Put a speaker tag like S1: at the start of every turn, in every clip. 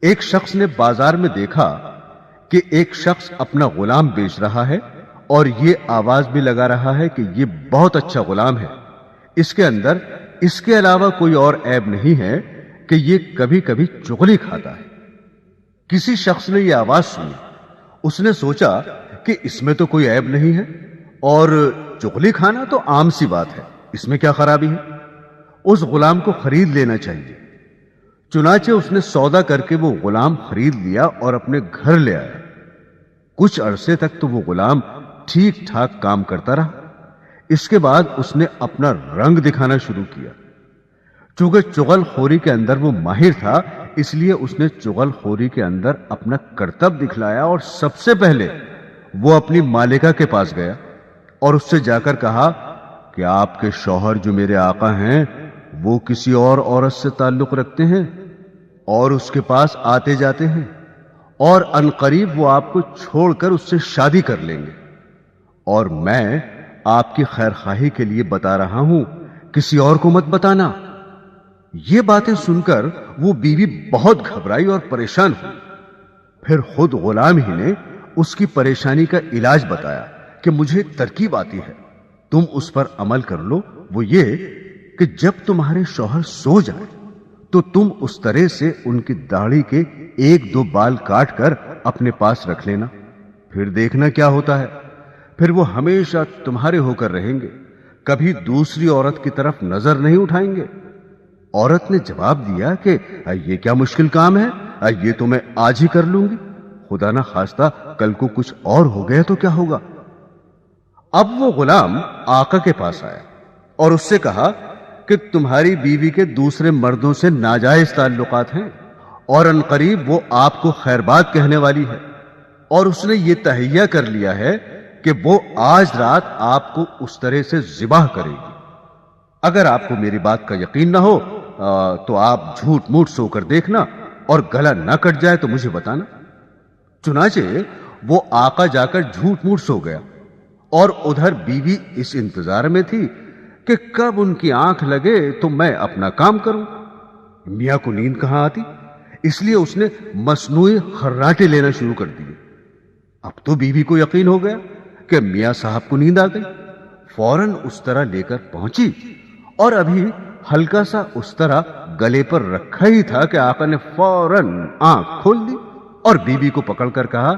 S1: ایک شخص نے بازار میں دیکھا کہ ایک شخص اپنا غلام بیچ رہا ہے اور یہ آواز بھی لگا رہا ہے کہ یہ بہت اچھا غلام ہے، اس کے اندر اس کے علاوہ کوئی اور عیب نہیں ہے کہ یہ کبھی کبھی چغلی کھاتا ہے۔ کسی شخص نے یہ آواز سنی، اس نے سوچا کہ اس میں تو کوئی عیب نہیں ہے اور چغلی کھانا تو عام سی بات ہے، اس میں کیا خرابی ہے، اس غلام کو خرید لینا چاہیے۔ چنانچہ اس نے سودا کر کے وہ غلام خرید لیا اور اپنے گھر لے آیا۔ کچھ عرصے تک تو وہ غلام ٹھیک ٹھاک کام کرتا رہا۔ اس کے بعد اس نے اپنا رنگ دکھانا شروع کیا۔ چونکہ چغل خوری کے اندر وہ ماہر تھا، اس لیے اس نے چغل خوری کے اندر اپنا کرتب دکھلایا اور سب سے پہلے وہ اپنی مالکہ کے پاس گیا اور اس سے جا کر کہا کہ آپ کے شوہر جو میرے آقا ہیں وہ کسی اور عورت سے تعلق رکھتے ہیں اور اس کے پاس آتے جاتے ہیں، اور عنقریب وہ آپ کو چھوڑ کر اس سے شادی کر لیں گے، اور میں آپ کی خیر خواہی کے لیے بتا رہا ہوں، کسی اور کو مت بتانا۔ یہ باتیں سن کر وہ بیوی بہت گھبرائی اور پریشان ہوئی۔ پھر خود غلام ہی نے اس کی پریشانی کا علاج بتایا کہ مجھے ایک ترکیب آتی ہے، تم اس پر عمل کر لو۔ وہ یہ کہ جب تمہارے شوہر سو جائے تو تم اس طرح سے ان کی داڑھی کے ایک دو بال کاٹ کر اپنے پاس رکھ لینا، پھر دیکھنا کیا ہوتا ہے، پھر وہ ہمیشہ تمہارے ہو کر رہیں گے، کبھی دوسری عورت کی طرف نظر نہیں اٹھائیں گے۔ عورت نے جواب دیا کہ یہ کیا مشکل کام ہے، یہ تو میں آج ہی کر لوں گی، خدا نہ خواستہ کل کو کچھ اور ہو گیا تو کیا ہوگا۔ اب وہ غلام آقا کے پاس آیا اور اس سے کہا کہ تمہاری بیوی کے دوسرے مردوں سے ناجائز تعلقات ہیں اور عنقریب وہ آپ کو خیر بات کہنے والی ہے، اور اس نے یہ تہیہ کر لیا ہے کہ وہ آج رات آپ کو اس طرح سے ذبح کرے گی۔ اگر آپ کو میری بات کا یقین نہ ہو تو آپ جھوٹ موٹ سو کر دیکھنا، اور گلا نہ کٹ جائے تو مجھے بتانا۔ چنانچہ وہ آقا جا کر جھوٹ موٹ سو گیا، اور ادھر بیوی اس انتظار میں تھی کہ کب ان کی آنکھ لگے تو میں اپنا کام کروں۔ میاں کو نیند کہاں آتی، اس لیے اس نے مصنوعی خراٹے لینا شروع کر دیے۔ اب تو بیوی کو یقین ہو گیا کہ میاں صاحب کو نیند آ گئی، فوراً اس طرح لے کر پہنچی، اور ابھی ہلکا سا اس طرح گلے پر رکھا ہی تھا کہ آقا نے فوراً آنکھ کھول دی اور بیوی کو پکڑ کر کہا،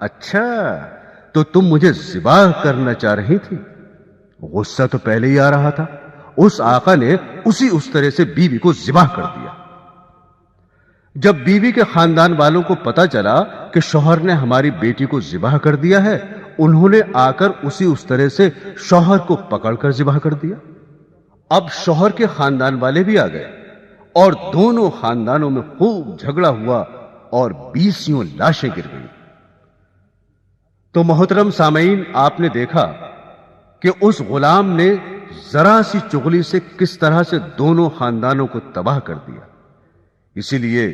S1: اچھا تو تم مجھے ذبح کرنا چاہ رہی تھی۔ غصہ تو پہلے ہی آ رہا تھا، اس آقا نے اس طرح سے بیوی کو ذبح کر دیا۔ جب بیوی کے خاندان والوں کو پتا چلا کہ شوہر نے ہماری بیٹی کو ذبح کر دیا ہے، انہوں نے آ کر اس طرح سے شوہر کو پکڑ کر ذبح کر دیا۔ اب شوہر کے خاندان والے بھی آ گئے اور دونوں خاندانوں میں خوب جھگڑا ہوا اور 20 لاشیں گر گئیں۔ تو محترم سامعین، آپ نے دیکھا کہ اس غلام نے ذرا سی چغلی سے کس طرح سے دونوں خاندانوں کو تباہ کر دیا۔ اسی لیے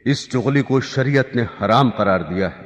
S1: اس چغلی کو شریعت نے حرام قرار دیا ہے۔